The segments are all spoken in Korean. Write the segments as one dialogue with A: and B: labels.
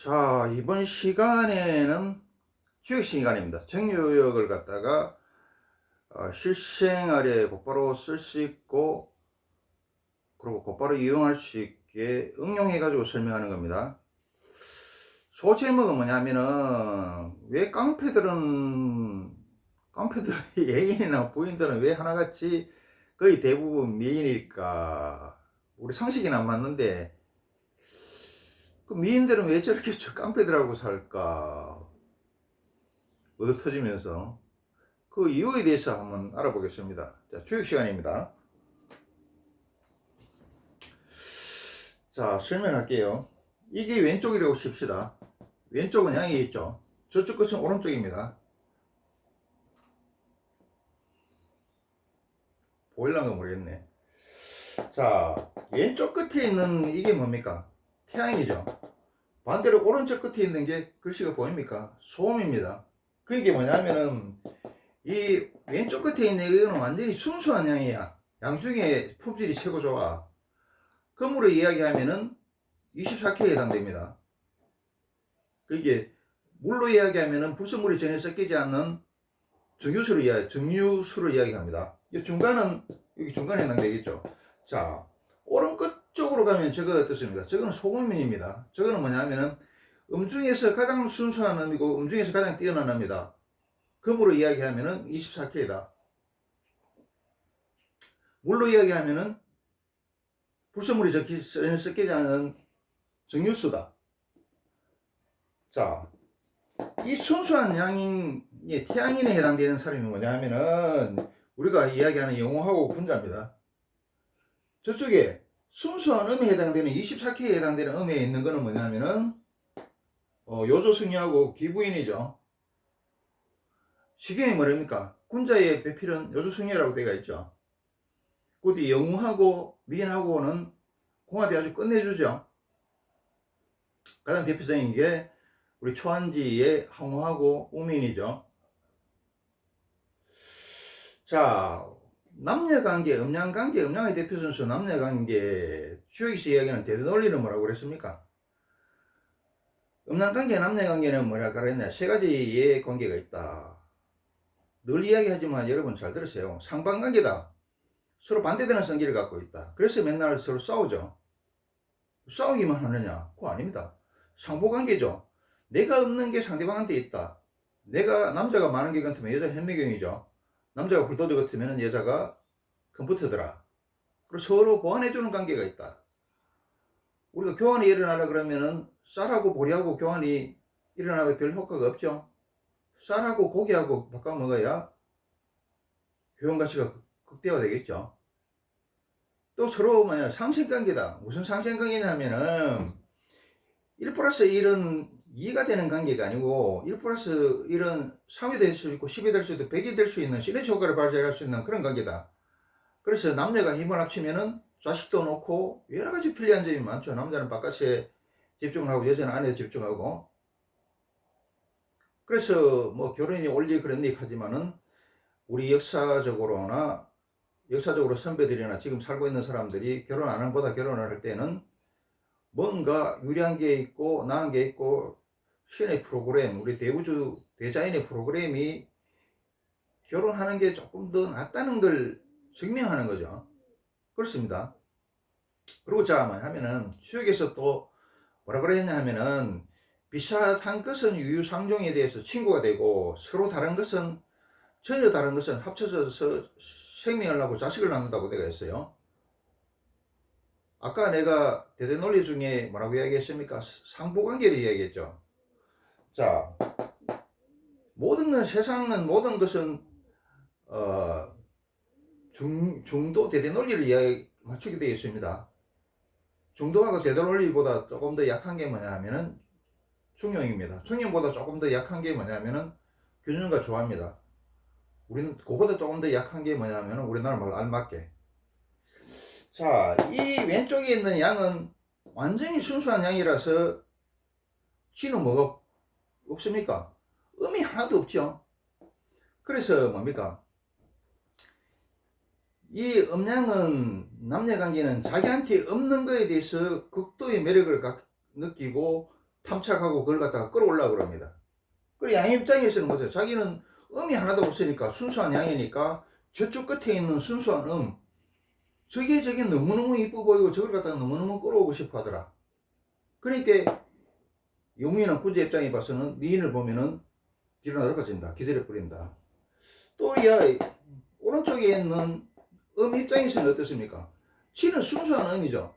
A: 자, 이번 시간에는 교육 시간입니다. 정유역을 갖다가 실생활에 곧바로 쓸 수 있고, 그리고 곧바로 이용할 수 있게 응용해가지고 설명하는 겁니다. 소제목은 뭐냐면은, 왜 깡패들은 애인이나 부인들은 왜 하나같이 거의 대부분 미인일까? 우리 상식이는 안 맞는데, 그 미인들은 왜 저렇게 깡패들하고 살까? 얻어 터지면서 그 이유에 대해서 한번 알아보겠습니다. 자, 교육 시간입니다. 자, 설명할게요. 이게 왼쪽이라고 칩시다. 왼쪽은 양이 있죠. 저쪽 끝은 오른쪽입니다. 보일란가 모르겠네. 자, 왼쪽 끝에 있는 이게 뭡니까? 태양이죠. 반대로 오른쪽 끝에 있는 게 글씨가 보입니까? 소음입니다. 그게 뭐냐면은 이 왼쪽 끝에 있는 이거는 완전히 순수한 양이야. 양 중에 품질이 최고 좋아. 금으로 이야기하면은 24K에 해당됩니다. 그게 물로 이야기하면은 불순물이 전혀 섞이지 않는 정유수를 이야기합니다. 이 중간은 여기 중간에 해당되겠죠. 자, 오른 끝 쪽으로 가면 저거 어떻습니까? 저거는 소금입니다. 저거는 뭐냐면은 중에서 가장 순수한 음이고 중에서 가장 뛰어난 음이다. 금으로 이야기하면은 24K다. 물로 이야기하면은 불순물이 전혀 섞이지 않은 정유수다. 자, 이 순수한 양인 태양인에 해당되는 사람이 뭐냐 하면은 우리가 이야기하는 영호하고 분자입니다. 저쪽에 순수한 음에 해당되는 24K에 해당되는 음에 있는 거는 뭐냐 하면은 요조승유하고 기부인이죠. 시경이 뭐랍니까? 군자의 배필은 요조승유라고 되어 있죠. 그것도 영우하고 미인하고는 궁합이 아주 끝내주죠. 가장 대표적인 게 우리 초한지의 항우하고 우민이죠. 자, 남녀관계, 음양관계, 음양의 대표선수 남녀관계, 주역에서 이야기하는 대논리는 뭐라고 그랬습니까? 음양관계, 남녀관계는 뭐라 그랬냐? 세 가지의 관계가 있다. 늘 이야기하지만 여러분 잘 들으세요. 상반관계다. 서로 반대되는 성질을 갖고 있다. 그래서 맨날 서로 싸우죠. 싸우기만 하느냐? 그거 아닙니다. 상보관계죠. 내가 없는 게 상대방한테 있다. 내가 남자가 많은 게 같으면 여자 현미경이죠. 남자가 불도저 같으면 여자가 컴퓨터더라. 그리고 서로 보완해주는 관계가 있다. 우리가 교환이 일어나려 그러면은 쌀하고 보리하고 교환이 일어나면 별 효과가 없죠. 쌀하고 고기하고 바꿔 먹어야 효용 가치가 극대화 되겠죠. 또 서로 뭐냐 상생관계다. 무슨 상생관계냐면은 1 플러스 1은 2가 되는 관계가 아니고 1 플러스 1은 3이 될 수 있고 10이 될 수 있고 100이 될 수 있는 시너지 효과를 발생할 수 있는 그런 관계다. 그래서 남녀가 힘을 합치면은 자식도 놓고 여러 가지 편리한 점이 많죠. 남자는 바깥에 집중을 하고 여자는 안에 집중하고. 그래서 뭐 결혼이 옳리 그런니 하지만은 우리 역사적으로 선배들이나 지금 살고 있는 사람들이 결혼 안 한보다 결혼을 할 때는 뭔가 유리한 게 있고 나은 게 있고 신의 프로그램, 우리 대우주 대자연의 프로그램이 결혼하는 게 조금 더 낫다는 걸 증명하는 거죠. 그렇습니다. 그리고 자, 하면은 수역에서 또 뭐라 그랬냐 하면은 비슷한 것은 유유상종에 대해서 친구가 되고 전혀 다른 것은 합쳐져서 생명을 하고 자식을 낳는다고 내가 했어요. 아까 내가 대대논리 중에 뭐라고 이야기했습니까? 상보관계를 이야기했죠. 자, 세상은 모든 것은 중도 대대논리를 맞추게 되어 있습니다. 중도하고 대대논리보다 조금 더 약한 게 뭐냐 하면은 중용입니다. 중용보다 조금 더 약한 게 뭐냐 하면은 균형과 조화입니다. 우리는 그거보다 조금 더 약한 게 뭐냐 하면은 우리나라 말로 알맞게. 자, 이 왼쪽에 있는 양은 완전히 순수한 양이라서 쥐는 뭐가 없습니까? 음이 하나도 없죠. 그래서 뭡니까? 이 음양은 남녀관계는 자기한테 없는 거에 대해서 극도의 매력을 느끼고 탐착하고 그걸 갖다가 끌어올라 그럽니다. 그리고 양 입장에서는 뭐죠? 자기는 음이 하나도 없으니까 순수한 양이니까 저쪽 끝에 있는 순수한 저게 너무너무 이뻐 보이고 저걸 갖다가 너무너무 끌어오고 싶어 하더라. 그러니까 용인은 군자 입장에 봐서는 미인을 보면은 뒤로 넓어진다. 기절해 버린다. 또 오른쪽에 있는 입장에서는 어떻습니까? 지는 순수한 음이죠.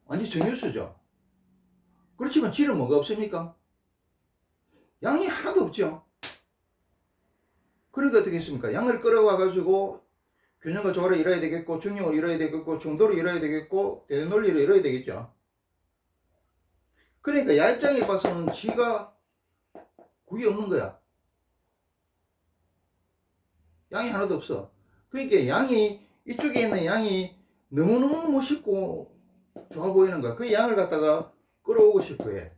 A: 완전 정유수죠. 그렇지만 지는 뭐가 없습니까? 양이 하나도 없죠. 그러니까 어떻게 했습니까? 양을 끌어와 가지고 균형과 조화를 이뤄야 되겠고, 중용을 이뤄야 되겠고, 정도를 이뤄야 되겠고, 대대 논리를 이뤄야 되겠죠. 그러니까 야 입장에 봐서는 지가 그게 없는 거야. 양이 하나도 없어. 그러니까 이쪽에 있는 양이 너무너무 멋있고 좋아 보이는 거야. 그 양을 갖다가 끌어오고 싶어 해.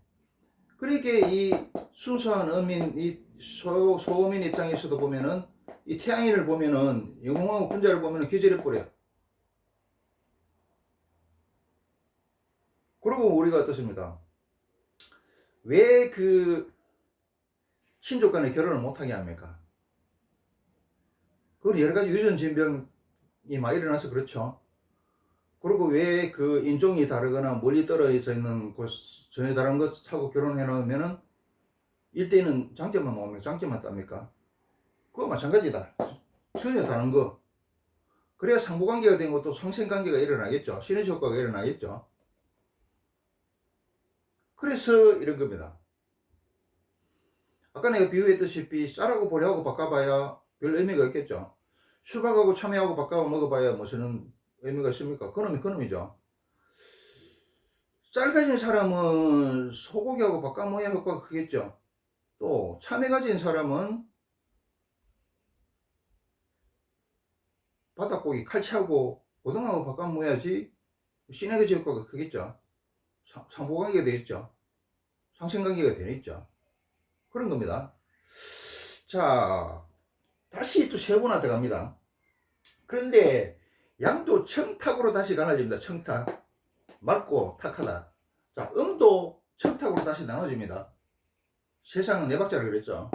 A: 그러니까 이 순수한 이 소음인 입장에서도 보면은 이 태양인을 보면은 영웅하고 군자를 보면은 기절해 버려. 그리고 우리가 어떻습니까? 왜 그 친족 간에 결혼을 못하게 합니까? 그건 여러 가지 유전 질병이 많이 일어나서 그렇죠. 그리고 왜 그 인종이 다르거나 멀리 떨어져 있는 곳 전혀 다른 것하고 결혼해 놓으면은 일대는 장점만 나오면 장점만 땁니까? 그거 마찬가지다. 전혀 다른 거. 그래야 상부관계가 된 것도 상생관계가 일어나겠죠. 시너지 효과가 일어나겠죠. 그래서 이런 겁니다. 아까 내가 비유했다시피 쌀하고 보리하고 바꿔봐야 별 의미가 없겠죠. 수박하고 참외하고 바꿔 먹어봐야 무슨 의미가 있습니까? 그놈이 그놈이죠. 쌀 가진 사람은 소고기하고 바꿔 먹어야 효과가 크겠죠. 또 참외 가진 사람은 바닷고기 칼치하고 고등하고 바꿔 먹어야지 시너지 효과가 크겠죠. 상호관계가 되겠죠. 상생관계가 되겠죠. 그런 겁니다. 자, 다시 또 세분화 들어갑니다. 그런데 양도 청탁으로 다시 나눠집니다. 청탁. 맑고 탁하다. 자, 음도 청탁으로 다시 나눠집니다. 세상은 네 박자를 그랬죠.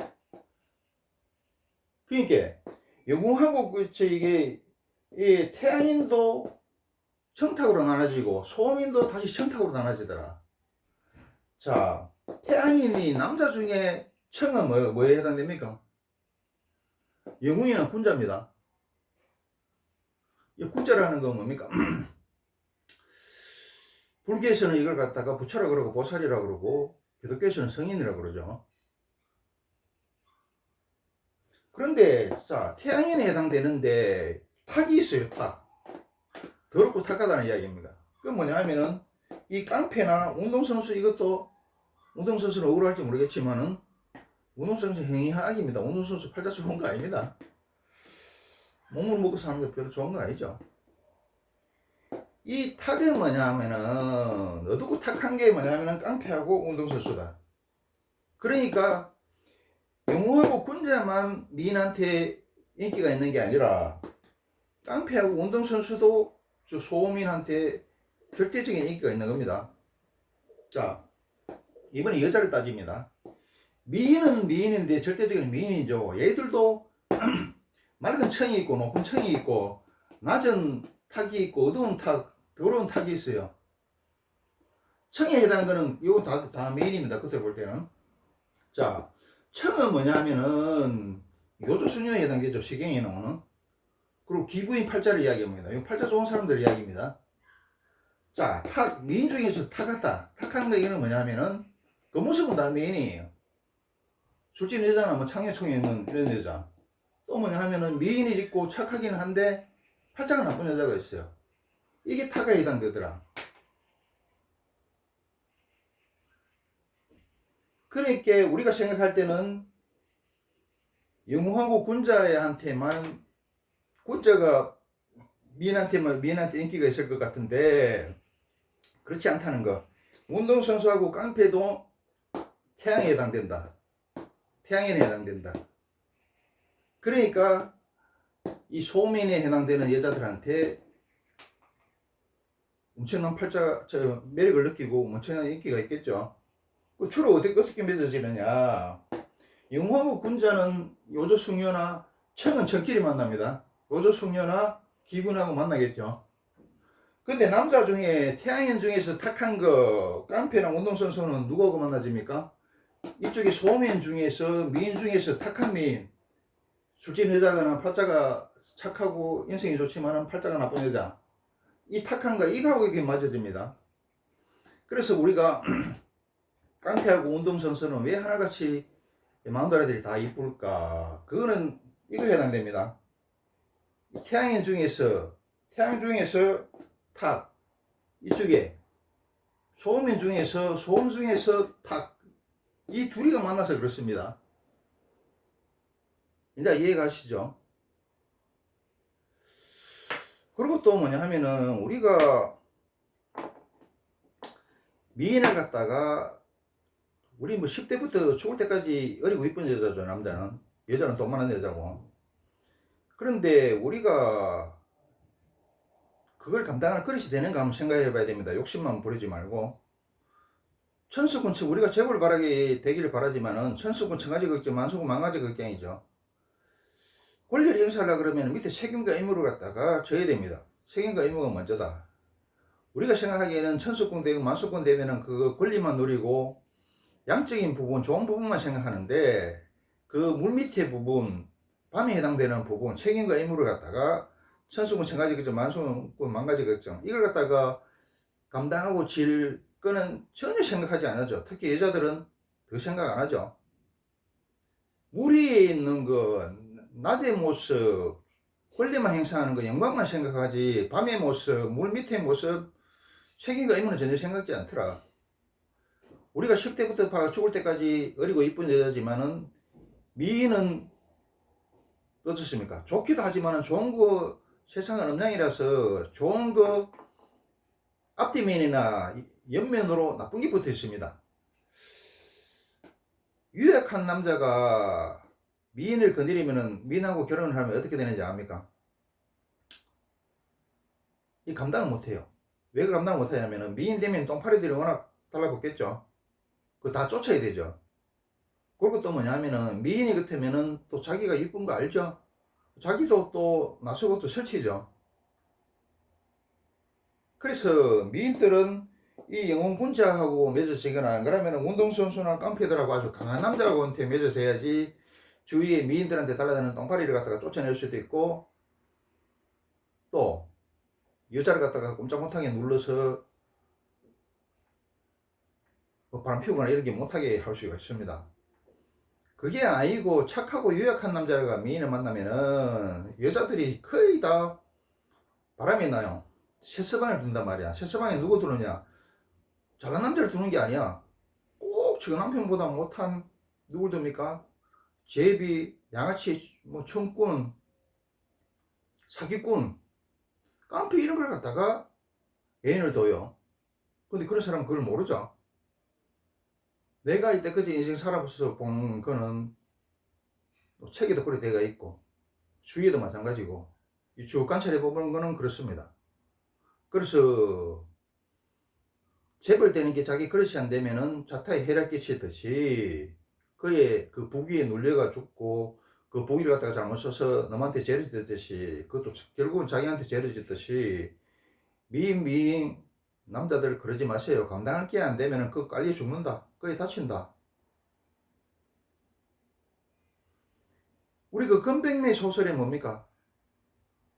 A: 그러니까 영웅하고 이게 이 태양인도 청탁으로 나눠지고 소음인도 다시 청탁으로 나눠지더라. 자, 태양인이 남자 중에 청은 뭐에 해당됩니까? 영웅이는 군자입니다. 이 군자라는 건 뭡니까? 불교에서는 이걸 갖다가 부처라 그러고 보살이라 그러고 기독교에서는 성인이라 그러죠. 그런데 자, 태양인에 해당되는데 탁이 있어요. 탁. 더럽고 탁하다는 이야기입니다. 그건 뭐냐 하면은 이 깡패나 운동선수 이것도 운동선수는 억울할지 모르겠지만은 운동선수 행위학입니다. 운동선수 팔자 좋은 거 아닙니다. 몸을 먹고 사는 게 별로 좋은 거 아니죠. 이 탁은 뭐냐 하면은 어둡고 탁한 게 뭐냐 하면은 깡패하고 운동선수다. 그러니까 영웅하고 군자만 미인한테 인기가 있는 게 아니라 깡패하고 운동선수도 저 소음인한테 절대적인 인기가 있는 겁니다. 자, 이번에 여자를 따집니다. 미인은 미인인데 절대적인 미인이죠. 얘들도 맑은 청이 있고 높은 청이 있고 낮은 탁이 있고 어두운 탁, 더러운 탁이 있어요. 청에 해당하는 거는 이거 다 미인입니다. 그때 볼 때는. 자, 청은 뭐냐 하면은 요조수녀에 해당되죠. 시경에 나오는. 그리고 기부인 팔자를 이야기합니다. 이거 팔자 좋은 사람들 이야기입니다. 자, 미인 중에서 탁하다. 탁한 얘기는 뭐냐 하면은 그 모습은 다 미인이에요. 술집 여자나 뭐 창녀청에 있는 이런 여자. 또 뭐냐 하면은 미인이 짓고 착하기는 한데 팔자가 나쁜 여자가 있어요. 이게 탁에 해당되더라. 그러니까 우리가 생각할 때는 영웅하고 군자한테만 군자가 미인한테 인기가 있을 것 같은데 그렇지 않다는 거. 운동선수하고 깡패도 태양에 해당된다. 태양인에 해당된다. 그러니까 이 소민에 해당되는 여자들한테 엄청난 매력을 느끼고 엄청난 인기가 있겠죠. 그 주로 어떻게 맺어지느냐. 영화고 군자는 요조숙녀나 청은 청끼리 만납니다. 요조숙녀나 기군하고 만나겠죠. 근데 남자 중에 태양인 중에서 탁한 거 깡패랑 운동선수는 누구하고 만나집니까? 이쪽에 소민 중에서 미인 중에서 탁한 미인, 술집 여자거나 팔자가 착하고 인성이 좋지만 팔자가 나쁜 여자, 이 탁한 거 이거하고 이게 맞아집니다. 그래서 우리가 깡패하고 운동선수는 왜 하나같이 마운드라들이 다 이쁠까? 그거는 이거 해당됩니다. 태양 중에서 탁, 이쪽에 소음인 중에서 소음 중에서 탁, 이 둘이가 만나서 그렇습니다. 이제 이해가시죠? 그리고 또 뭐냐 하면은 우리가 미인을 갖다가 우리 뭐 10대부터 죽을 때까지 어리고 이쁜 여자죠. 남자는. 여자는 돈 많은 여자고. 그런데 우리가 그걸 감당할 그릇이 되는가 한번 생각해 봐야 됩니다. 욕심만 부리지 말고. 천수군청, 우리가 재벌 바라게 되기를 바라지만은 천수군청가지 걱정, 만수군 망가지 걱정이죠. 권리를 행사하려고 그러면 밑에 책임과 의무를 갖다가 져야 됩니다. 책임과 의무가 먼저다. 우리가 생각하기에는 천수군 되고 만수군 되면은 그 권리만 누리고 양적인 부분, 좋은 부분만 생각하는데 그 물밑의 부분, 밤에 해당되는 부분, 책임과 의무를 갖다가 천수군 청가지 걱정, 만수군 망가지 걱정, 이걸 갖다가 감당하고 질 거는 전혀 생각하지 않죠. 특히 여자들은 더 생각 안 하죠. 물 위에 있는 거, 낮의 모습, 권리만 행사하는 거, 영광만 생각하지 밤의 모습, 물 밑의 모습, 책임과 의무는 전혀 생각지 않더라. 우리가 10대부터 죽을 때까지 어리고 이쁜 여자지만은 미인은 어떻습니까? 좋기도 하지만은 좋은 거 세상은 음양이라서 좋은 거 앞뒤면이나 옆면으로 나쁜 게 붙어 있습니다. 유약한 남자가 미인을 건드리면은 미인하고 결혼을 하면 어떻게 되는지 압니까? 이 감당을 못해요. 왜 감당을 못하냐면은 미인 되면 똥파리들이 워낙 달라붙겠죠. 그거 다 쫓아야 되죠. 그리고 또 뭐냐면은 미인이 같으면은 또 자기가 이쁜 거 알죠? 자기도 또 나서고 또 설치죠. 그래서 미인들은 이 영웅군자하고 맺어지거나 그러면 운동선수나 깡패들하고 아주 강한 남자하고한테 맺어져야지 주위에 미인들한테 달라드는 똥파리를 갖다가 쫓아낼 수도 있고 또 여자를 갖다가 꼼짝 못하게 눌러서 뭐 바람 피우거나 이런 게 못하게 할 수가 있습니다. 그게 아니고 착하고 유약한 남자가 미인을 만나면은 여자들이 거의 다 바람이 나요. 셋서방을 둔단 말이야. 셋서방에 누구 두느냐? 잘난 남자를 두는 게 아니야. 꼭 저 남편보다 못한 누굴 둡니까? 제비, 양아치, 뭐 청꾼, 사기꾼, 깡패 이런 걸 갖다가 애인을 둬요. 근데 그런 사람은 그걸 모르죠. 내가 이때까지 인생 살아보면서 본 거는 책에도 그렇게 되어 있고 주위에도 마찬가지고 쭉 관찰해 보는 거는 그렇습니다. 그래서 재벌되는 게 자기 그릇이 안 되면은 자타에 해를 끼치듯이 그의 그 부귀에 눌려가 죽고 그 부귀를 갖다가 잘못 써서 남한테 죄를 짓듯이 그것도 결국은 자기한테 죄를 짓듯이 미인 남자들 그러지 마세요. 감당할 게 안 되면은 그거 깔려 죽는다. 그게 다친다. 우리 그 건백매 소설이 뭡니까?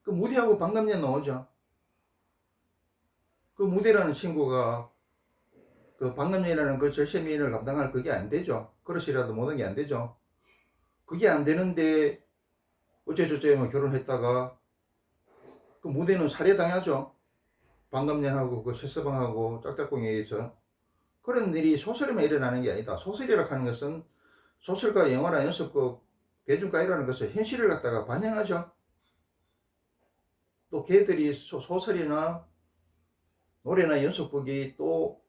A: 그 무대하고 방금전 나오죠. 그 무대라는 친구가 그 방금전이라는 그 절세미인을 감당할 그게 안 되죠. 그릇이라도 모든 게 안 되죠. 그게 안 되는데 어째저째 뭐 결혼했다가 그 무대는 살해당하죠. 방금전하고 그 쇠서방하고 짝짝꿍에 의해서. 그런 일이 소설에만 일어나는 게 아니다. 소설이라고 하는 것은 소설과 영화나 연습극, 대중가요라는 것은 현실을 갖다가 반영하죠. 또 걔들이 소설이나 노래나 연습극이 또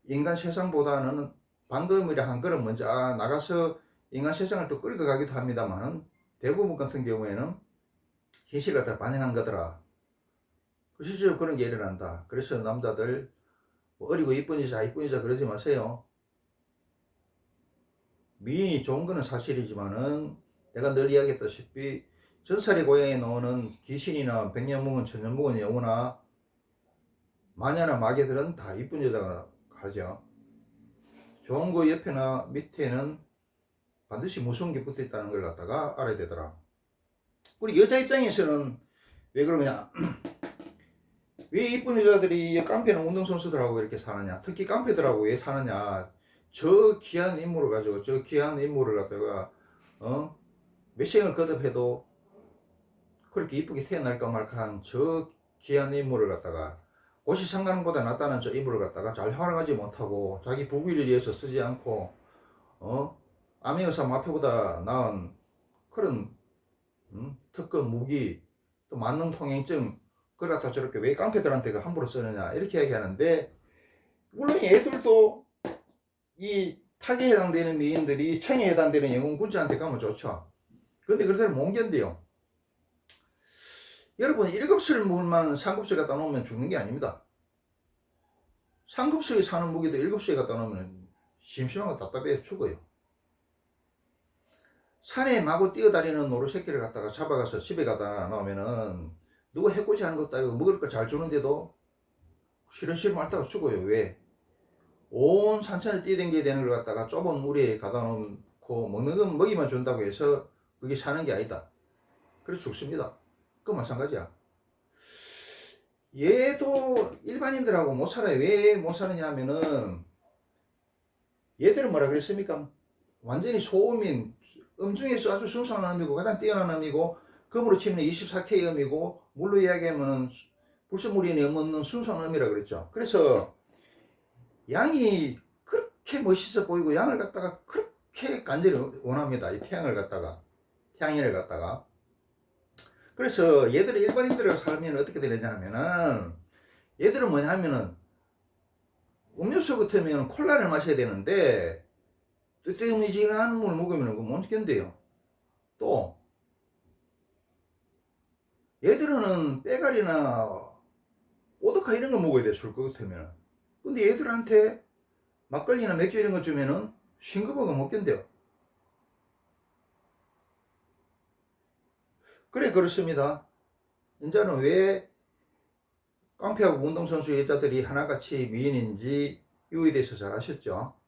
A: 인간 세상보다는 방금이라 한 걸음 먼저 나가서 인간 세상을 또 끌고 가기도 합니다만 대부분 같은 경우에는 현실을 갖다 반영한 거더라. 실제로 그런 게 일어난다. 그래서 남자들 뭐 어리고 이쁜 여자 이쁜 여자 그러지 마세요. 미인이 좋은 거는 사실이지만은 내가 늘 이야기했다시피 전설의 고향에 나오는 귀신이나 백년묵은 천년묵은 영우나 마녀나 마개들은 다 이쁜 여자가 하죠. 좋은 거 옆에나 밑에는 반드시 무서운 게 붙어 있다는 걸 갖다가 알아야 되더라. 우리 여자 입장에서는 왜 그러냐? 왜 이쁜 여자들이 깡패는 운동선수들하고 이렇게 사느냐? 특히 깡패들하고 왜 사느냐? 저 귀한 인물을 가지고 저 귀한 인물을 갖다가 몇 생을 거듭해도 그렇게 이쁘게 태어날까 말까한 저 귀한 인물을 갖다가 고시상관보다 낫다는 저 인물을 갖다가 잘 활용하지 못하고 자기 부귀를 위해서 쓰지 않고 암행의사 마표보다 나은 그런 특권 무기 또 만능 통행증 그걸 갖다 저렇게 왜 깡패들한테 함부로 쓰느냐 이렇게 얘기하는데, 물론 얘들도 이 타기에 해당되는 미인들이 청에 해당되는 영웅 군자한테 가면 좋죠. 근데 그들은 못 견뎌요. 여러분 1급실 물만 상급실 갖다 놓으면 죽는 게 아닙니다. 상급실에 사는 무기도 1급실에 갖다 놓으면 심심하고 답답해 죽어요. 산에 마구 뛰어다니는 노루새끼를 갖다가 잡아가서 집에 갖다 놓으면은 누가 해코지 하는 것도 아니고 먹을 거 잘 주는데도 시름시름 앓다가 죽어요. 왜? 온 산천을 뛰어댕겨야 되는 걸 갖다가 좁은 우리에 갖다 놓고 먹는 건 먹이만 준다고 해서 그게 사는 게 아니다. 그래서 죽습니다. 그거 마찬가지야. 얘도 일반인들하고 못 살아요. 왜 못 사느냐 하면은 얘들은 뭐라 그랬습니까? 완전히 소음인 음중에서 아주 순수한 음이고 가장 뛰어난 음이고 금으로 치면 24K 음이고 물로 이야기하면 불순물이 없는 순수한 음이라 그랬죠. 그래서 양이 그렇게 멋있어 보이고 양을 갖다가 그렇게 간절히 원합니다. 이 태양을 갖다가 태양인을 갖다가. 그래서 얘들이 일반인들하고 살면 어떻게 되느냐 하면은 얘들은 뭐냐 하면은 음료수 같으면 콜라를 마셔야 되는데 뜨뜻미지근한 물 먹으면 못 견뎌요. 또 얘들은 빼가리나 오드카 이런 거 먹어야 돼, 술 것 같으면. 근데 얘들한테 막걸리나 맥주 이런 거 주면은 싱거워가 못 견뎌요. 그래 그렇습니다. 이제는 왜 깡패하고 운동선수 여자들이 하나같이 미인인지 이유에 대해서 잘 아셨죠?